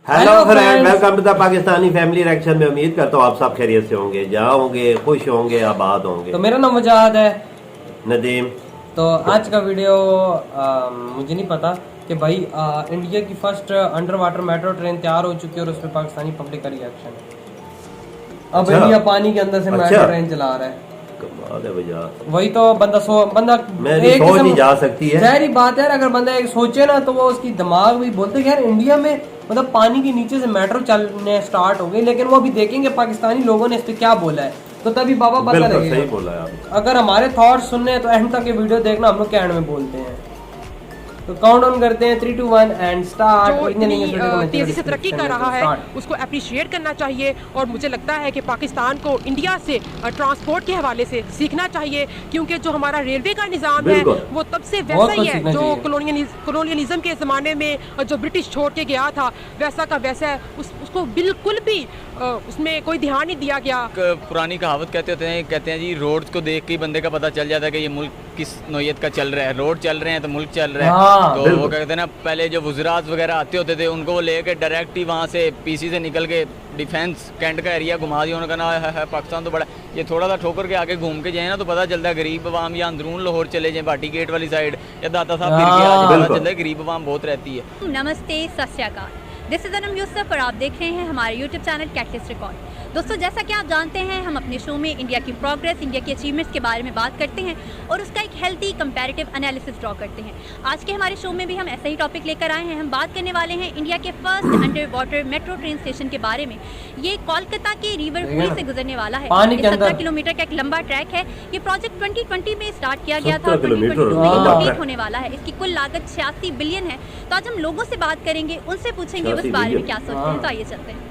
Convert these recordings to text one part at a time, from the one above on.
Hello friend, welcome to the Pakistani family reaction में। उम्मीद करता हूँ आप सब खैरियत से होंगे, जहाँ होंगे, खुश होंगे, आबाद होंगे। तो मेरा नाम वजाद है, नदीम। तो आज का वीडियो मुझे नहीं पता कि भाई इंडिया की first under water metro train तैयार हो चुकी है और उस पर पाकिस्तानी पब्लिक का रिएक्शन है। अब अच्छा। इंडिया पानी के अंदर से अच्छा। मेट्रो ट्रेन चला रहा है। कमाल है वजाद। वही तो बंदा मेरी सोच ही जा सकती है। जाहिर बात है, अगर बंदा एक सोचे ना तो वो उसकी दिमाग भी बोलते यार इंडिया में मतलब पानी के नीचे से मेट्रो चलने स्टार्ट हो गई, लेकिन वो अभी देखेंगे पाकिस्तानी लोगों ने इस पे क्या बोला है, तो तभी बाबा पता लगेगा। सही बोला है आपने। अगर हमारे थॉट्स सुनने हैं तो एंड तक ये वीडियो देखना, हम लोग क्या एंड में बोलते हैं। तो काउंट डाउन करते हैं 3 2 1 एंड स्टार्ट। जो इतनी तेजी से तरक्की कर रहा है उसको अप्रिशिएट करना चाहिए, और मुझे लगता है कि पाकिस्तान को इंडिया से ट्रांसपोर्ट के हवाले से सीखना चाहिए, क्योंकि जो हमारा रेलवे का निज़ाम है वो तब से वैसा ही है जो कॉलोनियलिज्म के ज़माने में जो ब्रिटिश छोड़ के गया था वैसा का वैसा है। उसको बिल्कुल भी उसमें कोई ध्यान नहीं दिया गया। पुरानी कहावत कहते हैं जी, रोड्स को देख के बंदे का पता चल जाता है कि ये मुल्क किस नौयत का चल रहा है। रोड चल रहे हैं तो मुल्क चल रहा है। तो वो कहते हैं ना, पहले जो वज़रात वगैरह आते होते थे उनको वो लेके डायरेक्ट ही वहाँ से पीसी से निकल के डिफेंस कैंट का एरिया घुमा दिया। उन्होंने कहा है पाकिस्तान तो बड़ा, ये थोड़ा सा ठोकर के आगे घूम के जाए ना तो पता चलता है गरीब अवाम या अंदरून लाहौर चले जाए, भाटी गेट वाली साइड या दाता साहब फिर के आज पता चलता है गरीब अवाम बहुत रहती है। नमस्ते, सत श्री अकाल। दिस इज़ अनम यूसुफ और आप देख रहे हैं हमारे यूट्यूब चैनल कैटलिस्ट रिकॉर्ड। दोस्तों, जैसा कि आप जानते हैं, हम अपने शो में इंडिया की प्रोग्रेस, इंडिया की अचीवमेंट्स के बारे में बात करते हैं और उसका एक हेल्थी कंपैरेटिव एनालिसिस ड्रॉ करते हैं। आज के हमारे शो में भी हम ऐसा ही टॉपिक लेकर आए हैं। हम बात करने वाले हैं इंडिया के first under water metro train station के बारे में। ये कोलकाता के रिवर हुई से गुजरने वाला है। 17 किलोमीटर का एक लंबा ट्रैक है। ये प्रोजेक्ट 2020 में स्टार्ट किया गया था, 2022 में कंप्लीट होने वाला है। इसकी कुल लागत 86 बिलियन है। तो आज हम लोगों से बात करेंगे, उनसे पूछेंगे उस बारे में क्या सोचते हैं। तो आइए चलते हैं।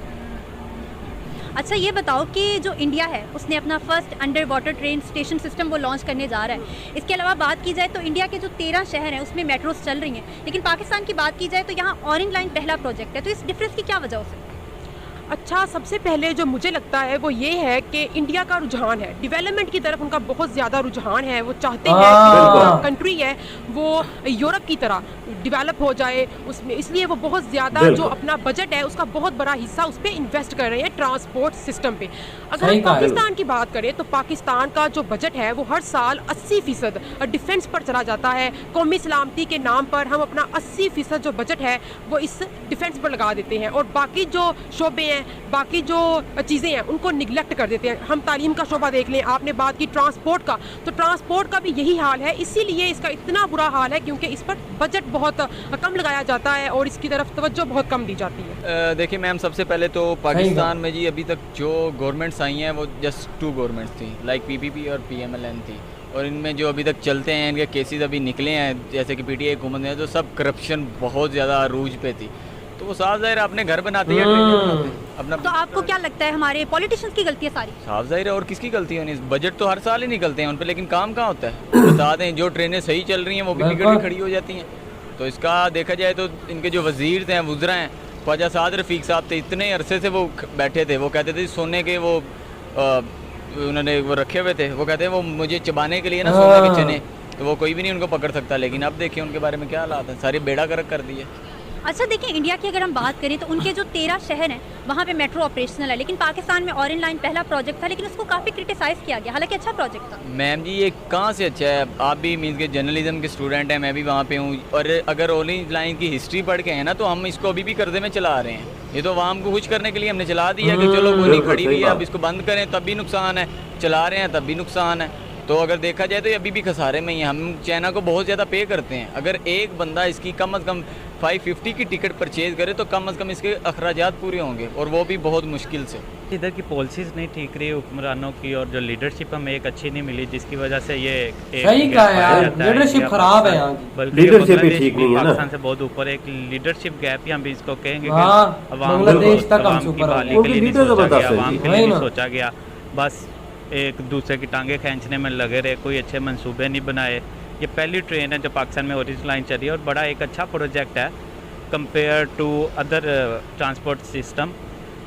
अच्छा, ये बताओ कि जो इंडिया है उसने अपना first under water train station system वो लॉन्च करने जा रहा है। इसके अलावा बात की जाए तो इंडिया के जो 13 शहर हैं उसमें मेट्रोस चल रही हैं, लेकिन पाकिस्तान की बात की जाए तो यहाँ ऑरेंज लाइन पहला प्रोजेक्ट है। तो इस डिफरेंस की क्या वजह हो सकती है? अच्छा, सबसे पहले जो मुझे लगता है वो ये है कि इंडिया का रुझान है डेवलपमेंट की तरफ, उनका बहुत ज़्यादा रुझान है। वो चाहते हैं कि जो कंट्री है वो यूरोप की तरह डेवलप हो जाए उसमें, इसलिए वो बहुत ज़्यादा जो अपना बजट है उसका बहुत बड़ा हिस्सा उस पर इन्वेस्ट कर रहे हैं ट्रांसपोर्ट सिस्टम पे। अगर हम पाकिस्तान की बात करें तो पाकिस्तान का जो बजट है वो हर साल 80% डिफेंस पर चला जाता है। कौमी सलामती के नाम पर हम अपना 80% जो बजट है वो इस डिफेंस पर लगा देते हैं, और बाकी जो शोबे हैं, बाकी जो चीज़ें हैं उनको निगलेक्ट कर देते हैं। हम तालीम का शोबा देख लें, आपने बात की ट्रांसपोर्ट का, तो ट्रांसपोर्ट का भी यही हाल है। इसीलिए इसका इतना बुरा हाल है क्योंकि इस पर बजट बहुत कम लगाया जाता है और इसकी तरफ तवज्जो बहुत कम दी जाती है। देखिए मैम, सबसे पहले तो पाकिस्तान में जी अभी तक जो गवर्नमेंट्स आई हैं वो जस्ट 2 गवर्नमेंट्स थी, लाइक PPP और PMLN थी, और इनमें जो अभी तक चलते हैं इनके केसेस अभी निकले हैं, जैसे कि PTI हुकूमत है, तो सब करप्शन बहुत ज़्यादा अरूज पे थी। तो वो साफ जाहिर अपने घर बनाते हैं अपना। तो आपको क्या लगता है हमारे पॉलिटिशियंस की गलती है सारी? साफ जाहिर है, और किसकी गलती है? बजट तो हर साल ही निकलते हैं उन पर, लेकिन काम कहाँ होता है? बता दें, जो ट्रेनें सही चल रही हैं वो भी टिकट खड़ी हो जाती हैं। तो इसका देखा जाए तो इनके जो वजीर हैं, वुज़रा हैं, ख्वाजा साद रफ़ीक साहब थे, इतने अरसे से वो बैठे थे। वो कहते थे सोने के वो उन्होंने वो रखे हुए थे, वो कहते हैं वो मुझे चबाने के लिए ना सोने के चने, तो वो कोई भी नहीं उनको पकड़ सकता। लेकिन अब देखिए उनके बारे में क्या हालात हैं, सारी बेड़ा गर्क कर दिए। अच्छा, देखिए इंडिया की अगर हम बात करें तो उनके जो 13 शहर हैं वहाँ पे मेट्रो ऑपरेशनल है, लेकिन पाकिस्तान में ऑरेंज लाइन पहला प्रोजेक्ट था, लेकिन उसको काफ़ी क्रिटिसाइज़ किया गया, हालांकि अच्छा प्रोजेक्ट था। मैम जी, ये कहाँ से अच्छा है? आप भी मीन्स के जर्नलिज्म के स्टूडेंट हैं, मैं भी वहाँ पे हूँ, और अगर ऑरेंज लाइन की हिस्ट्री पढ़ के है ना तो हम इसको अभी भी कर्जे में चला रहे हैं। ये तो आवाम को खुश करने के लिए हमने चला दिया कि चलो कोई नहीं, खड़ी हुई है, अब इसको बंद करें तब भी नुकसान है, चला रहे हैं तब भी नुकसान है। तो अगर देखा जाए तो ये अभी भी खसारे में ही है। हम चाइना को बहुत ज़्यादा पे करते हैं। अगर एक बंदा इसकी कम अज़ कम 550 की टिकट परचेज़ करे तो कम अज़ कम इसके अखराजात पूरे होंगे, और वो भी बहुत मुश्किल से। इधर की पॉलिसीज़ नहीं ठीक रही हुक्मरानों की, और जो लीडरशिप हमें एक अच्छी नहीं मिली, जिसकी वजह से ये सही कहा यार, लीडरशिप खराब है यहाँ की। बल्कि लीडरशिप ही ठीक नहीं है ना, पाकिस्तान से बहुत ऊपर एक लीडरशिप गैप ही हम भी इसको कहेंगे। बांग्लादेश तक हम सुपर के लिए नहीं सोचा गया, आवाम के लिए नहीं सोचा गया, बस एक दूसरे की टांगे खींचने में लगे रहे, कोई अच्छे मंसूबे नहीं बनाए। ये पहली ट्रेन है जो पाकिस्तान में ओरिजिनल लाइन चली है, और बड़ा एक अच्छा प्रोजेक्ट है compare to other transport system.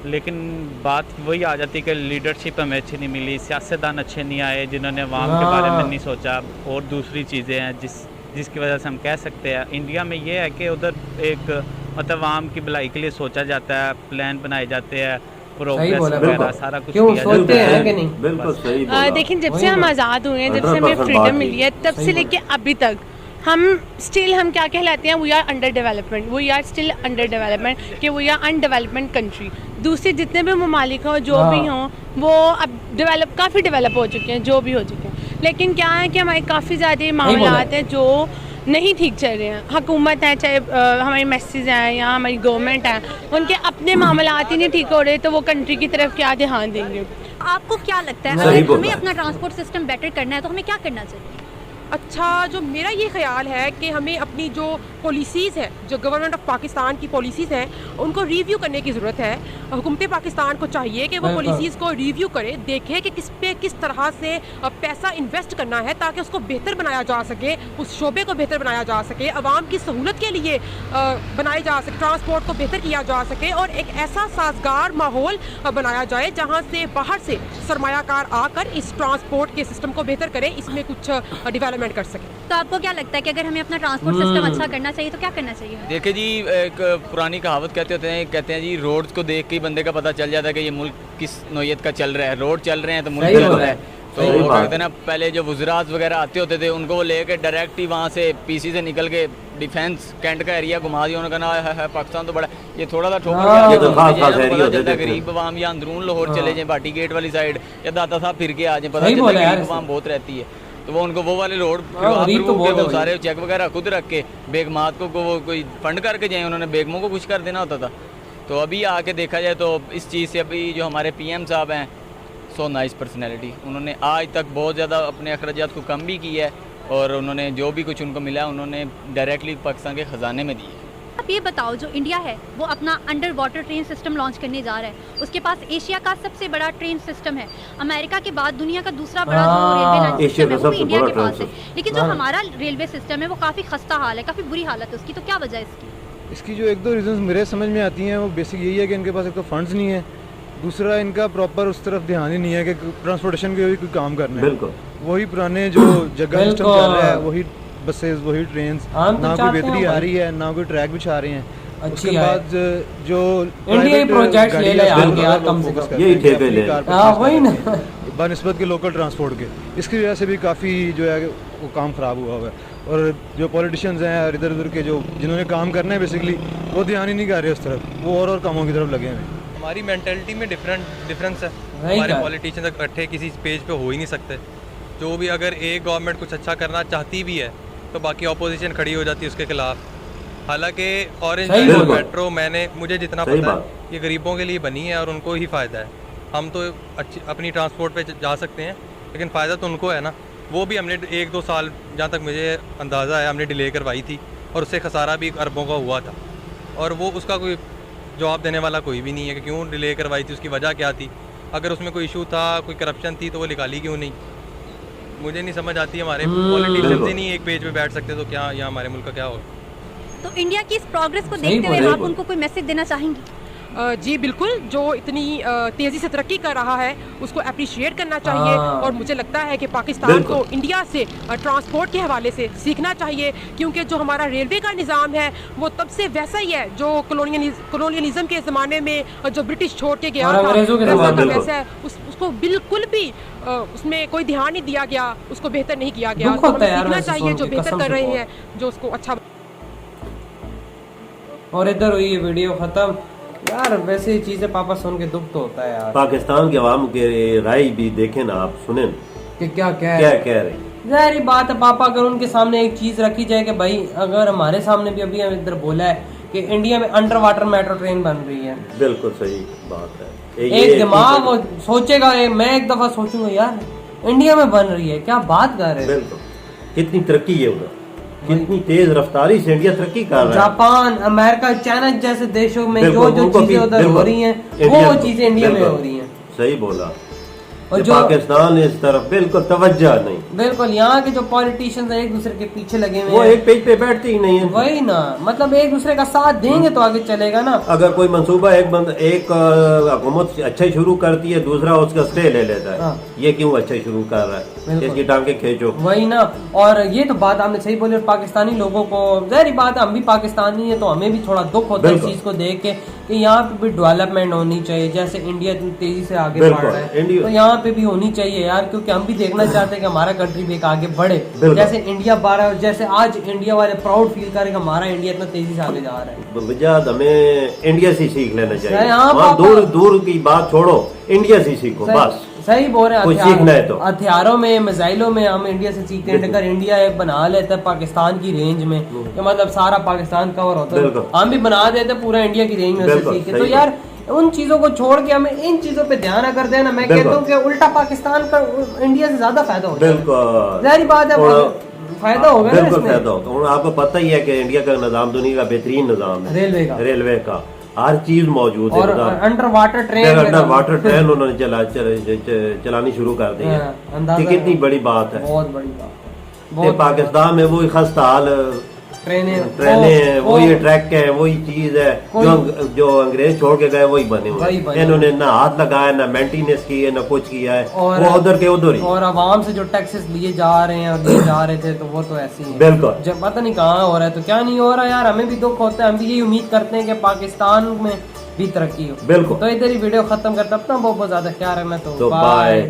लेकिन बात वही आ जाती है कि लीडरशिप हमें अच्छी नहीं मिली, सियासतदान अच्छे नहीं आए जिन्होंने अवाम के बारे में नहीं सोचा, और दूसरी चीज़ें हैं जिसकी वजह से हम कह सकते हैं इंडिया में ये है कि उधर एक मतलब आवाम की भलाई के लिए सोचा जाता है, प्लान बनाए जाते हैं, सही बोला, वगैरह बिल्कुल। सारा कुछ क्यों किया सोचते जाता है। हैं कि नहीं? बिल्कुल सही बोला। देखिए जब वही से हम ना। आज़ाद हुए हैं, जब से 100% हमें बात फ्रीडम की। मिली है, तब सही से बात। लेके अभी तक हम स्टिल हम क्या कहलाते हैं, we are under development, we are still under development, कि वी आर अनडेवलपमेंट कंट्री। दूसरे जितने भी ममालिक हों, जो भी हों, वो अब काफ़ी डेवलप हो चुके हैं, जो भी हो चुके हैं। लेकिन क्या है कि हमारे काफ़ी ज़्यादा मामलात हैं जो नहीं ठीक चल रहे हैं। हुकूमत है, चाहे हमारी मैसेज हैं या हमारी गवर्नमेंट है, उनके अपने मामलात ही नहीं ठीक हो रहे, तो वो कंट्री की तरफ क्या ध्यान देंगे। आपको क्या लगता है सही अगर बोला। हमें अपना ट्रांसपोर्ट सिस्टम बेटर करना है तो हमें क्या करना चाहिए? अच्छा, जो मेरा ये ख्याल है कि हमें अपनी जो पॉलिसीज़ है, जो गवर्नमेंट ऑफ पाकिस्तान की पॉलिसीज़ हैं, उनको रिव्यू करने की ज़रूरत है। हुकूमत पाकिस्तान को चाहिए कि वो बिल्कुल। पॉलिसीज़ को रिव्यू करे, देखे कि किस तरह से पैसा इन्वेस्ट करना है ताकि उसको बेहतर बनाया जा सके, उस शोबे को बेहतर बनाया जा सके, आवाम की सहूलत के लिए बनाए जा सके, ट्रांसपोर्ट को बेहतर किया जा सके और एक ऐसा साजगार माहौल बनाया जाए जहाँ से बाहर से सरमायाकार आकर इस ट्रांसपोर्ट के सिस्टम को बेहतर करे, इसमें कुछ डेवलपमेंट कर सके। तो आपको क्या लगता है कि अगर हमें अपना ट्रांसपोर्ट सिस्टम अच्छा करना चाहिए तो क्या करना चाहिए? देखिए जी, एक पुरानी कहावत कहते हैं जी, रोड्स को देख के ही बंदे का पता चल जाता है कि ये मुल्क किस नौयत का चल रहा है। रोड चल रहे हैं तो मुल्क सही चल बोला रहा है। है। तो सही वो बात। कहते हैं ना, पहले जो वज़रात वगैरह आते होते थे उनको वो लेके डायरेक्ट ही वहाँ से पीसी से निकल के डिफेंस कैंट का एरिया घुमा दिया। उन्होंने कहा है पाकिस्तान तो बड़ा, ये थोड़ा सा ठोकर हाँ। के ये तो खास खास पता एरिया होते चलता है थे। गरीब आवाम या अंदरून लाहौर हाँ। चले जाए, भाटी गेट वाली साइड या दाता साहब फिर के आ जाए, पता सही चलता बोला है यार गरीब इसने। आवाम बहुत रहती है। तो वो उनको वो वाले रोड हाँ, गरीब तो बहुत है वो भाई। सारे चेक वगैरह खुद रख के बेगमात को वो कोई फंड करके जाए, उन्होंने बेगमों को कुछ कर देना होता था। तो अभी आके देखा जाए तो इस चीज़ से अभी जो हमारे पीएम साहब हैं, सो नाइस पर्सनैलिटी, उन्होंने आज तक बहुत ज़्यादा अपने अखराजात को कम भी किया है और उन्होंने जो भी कुछ उनको मिला उन्होंने डायरेक्टली पाकिस्तान के ख़जाने में दिए। आप ये बताओ, जो इंडिया है वो अपना under water train system launch करने जा रहा है, उसके पास एशिया का सबसे बड़ा ट्रेन सिस्टम है, अमेरिका के बाद दुनिया का दूसरा बड़ा जो रेलवे लाइन एशिया सिस्टम है का वो भी सबसे इंडिया बड़ा के पास ट्रेन है। लेकिन जो हमारा रेलवे सिस्टम है वो काफ़ी खस्ता हाल है, काफ़ी बुरी हालत है उसकी, तो क्या वजह है इसकी? इसकी जो एक दो रीजंस मेरे समझ में आती हैं वो बेसिक यही है कि इनके पास एक तो फंड्स नहीं है, दूसरा इनका प्रॉपर उस तरफ ध्यान ही नहीं है कि ट्रांसपोर्टेशन के भी कोई काम करना है। बिल्कुल। वही पुराने जो जगह सिस्टम चल रहा है, वही बसेस, वही ट्रेन, हम तो ना कोई चाहते हैं बेहतरी आ भाई। रही है, ना कोई ट्रैक बिछा रहे हैं। अच्छी उसके है। बाद जो इंडिया ही प्रोजेक्ट ले ले यार कम से कम। यही ठेके ले। हाँ वही ना। बनस्बत के लोकल ट्रांसपोर्ट के, इसकी वजह से भी काफ़ी जो है वो काम ख़राब हुआ हुआ है। और जो पॉलिटिशियंस हैं और इधर उधर के जो जिन्होंने काम करना है बेसिकली वो ध्यान ही नहीं कर रहे उस तरफ, वो और कामों की तरफ लगे हैं। हमारी मेंटेलिटी में डिफरेंस है। वही हमारे का। पॉलिटिशियंस इकट्ठे किसी पेज पे हो ही नहीं सकते। जो भी अगर एक गवर्नमेंट कुछ अच्छा करना चाहती भी है तो बाकी ऑपोजिशन खड़ी हो जाती है उसके खिलाफ। हालांकि ऑरेंज सही लाइन और बिल्कुल। मेट्रो मुझे जितना सही पता बात। है ये गरीबों के लिए बनी है और उनको ही फ़ायदा है। हम तो अपनी ट्रांसपोर्ट पे जा सकते हैं, लेकिन फ़ायदा तो उनको है ना। वो भी हमने 1-2 साल, जहाँ तक मुझे अंदाज़ा है, हमने डिले करवाई थी और उससे खसारा भी अरबों का हुआ था और वो उसका कोई जवाब देने वाला कोई भी नहीं है कि क्यों डिले करवाई थी, उसकी वजह क्या थी। अगर उसमें कोई इशू था, कोई करप्शन थी तो वो निकाली क्यों नहीं, मुझे नहीं समझ आती। हमारे पॉलिटिशियंस बिल्कुल। ही नहीं एक पेज पे बैठ सकते तो क्या यहाँ हमारे मुल्क का क्या होगा। तो इंडिया की इस प्रोग्रेस को सही देखते हुए बोला, आप उनको कोई मैसेज देना चाहेंगी? जी बिल्कुल, जो इतनी तेज़ी से तरक्की कर रहा है उसको अप्रिशिएट करना चाहिए हाँ। और मुझे लगता है कि पाकिस्तान बिल्कुल। को इंडिया से ट्रांसपोर्ट के हवाले से सीखना चाहिए, क्योंकि जो हमारा रेलवे का निज़ाम है वो तब से वैसा ही है जो कॉलोनियलिज्म के ज़माने में जो ब्रिटिश छोड़ के गया और था, अंग्रेज़ों के वैसा ज़माने का में। वैसा है। उसको बिल्कुल भी उसमें कोई ध्यान नहीं दिया गया, उसको बेहतर नहीं किया गया। दुख तो होता है हमें यार सीखना वैसे चाहिए सुन जो के, बेहतर कसम कर से रहे बहुत। हैं, जो उसको अच्छा। और इधर हुई ये वीडियो खत्म यार। वैसे चीजें पापा सुन के दुख तो होता है यार पाकिस्तान के अवाम के राय भी देखें ना आप, सुने ना, कि क्या क्या कह रहे हैं। जाहिर बात है पापा, अगर उनके सामने एक चीज रखी जाए कि भाई अगर हमारे सामने भी अभी हम इधर बोला है कि इंडिया में अंडर वाटर मेट्रो ट्रेन बन रही है, बिल्कुल सही बात है। एक दिमाग वो सोचेगा, मैं एक दफा सोचूंगा यार इंडिया में बन रही है, क्या बात कर रहे हैं। बिल्कुल, कितनी तरक्की है उधर, कितनी तेज रफ्तारी से इंडिया तरक्की कर रहा है। जापान, अमेरिका, चाइना जैसे देशों में बिल्कुल, जो उनको भी- चीजें उधर हो बिल्कुल। रही हैं इंडिया वो को- चीजें इंडिया में बिल्कुल। हो रही हैं। सही बोला। और जो पाकिस्तान इस तरफ बिल्कुल तवज्जो नहीं, बिल्कुल यहाँ के जो पॉलिटिशियंस हैं एक दूसरे के पीछे लगे हुए वो हैं, एक पेज पे बैठते ही नहीं है। वही ना, मतलब एक दूसरे का साथ देंगे तो आगे चलेगा ना। अगर कोई मंसूबा एक हुकूमत अच्छा ही शुरू करती है, दूसरा उसका स्टे ले लेता है। हाँ। ये क्यों अच्छा ही शुरू कर रहा है, इसकी टांगे खींचो। वही ना, और ये तो बात आपने सही बोली। और पाकिस्तानी लोगों को जाहिर बात है, हम भी पाकिस्तानी है तो हमें भी थोड़ा दुख होता है इस चीज को देख के कि यहाँ पे भी डेवलपमेंट होनी चाहिए। जैसे इंडिया इतनी तेजी से आगे बढ़ रहा है तो यहाँ पे भी होनी चाहिए यार, क्योंकि हम भी देखना चाहते हैं कि हमारा कंट्री भी एक आगे बढ़े। जैसे इंडिया जैसे आज इंडिया वाले प्राउड फील करें कि हमारा इंडिया इतना तेजी से आगे जा रहा है। वजह हमें इंडिया से सीख लेना चाहिए। हाँ, दूर दूर की बात छोड़ो, इंडिया से सीखो बस। सही बोल रहे कुछ सीखना है तो हथियारों में, मिसाइलों में हम इंडिया से सीखते हैं। अगर इंडिया एक बना लेता है पाकिस्तान की रेंज में, कि मतलब सारा पाकिस्तान कवर होता है, हम भी बना देते पूरा इंडिया की रेंज में से सीखे। तो यार उन चीजों को छोड़ के हमें इन चीजों पे ध्यान अगर देना, मैं कहता हूँ कि उल्टा पाकिस्तान का इंडिया से ज्यादा फायदा होगा। बिल्कुल जाहिर बात है, फायदा होगा। बिल्कुल फायदा होगा। आपको पता ही है कि इंडिया का निजाम दुनिया का बेहतरीन निजाम है, रेलवे का हर चीज मौजूद है। अंडर वाटर ट्रेन उन्होंने चलानी शुरू कर दी है। कितनी बड़ी बात है, बहुत बड़ी बात है। पाकिस्तान में वही खस्ता हाल ट्रेनें हैं, वही ट्रैक है, वही चीज है जो अंग्रेज छोड़ के गए वही बने हुए। इन्होंने ना हाथ लगाया, ना मेंटेनेंस की है, ना कुछ किया है, वो उधर के उधर ही। और आवाम से जो टैक्सेस लिए जा रहे हैं और लिए जा रहे थे, तो वो तो ऐसे ही बिल्कुल जब पता नहीं कहाँ हो रहा है तो क्या नहीं हो रहा यार। हमें भी दुख होता है, हम भी यही उम्मीद करते हैं कि पाकिस्तान में भी तरक्की हो। बिल्कुल। तो इधर ही वीडियो खत्म करता, अपना बहुत बहुत ज्यादा ख्याल रखना। तो बाय।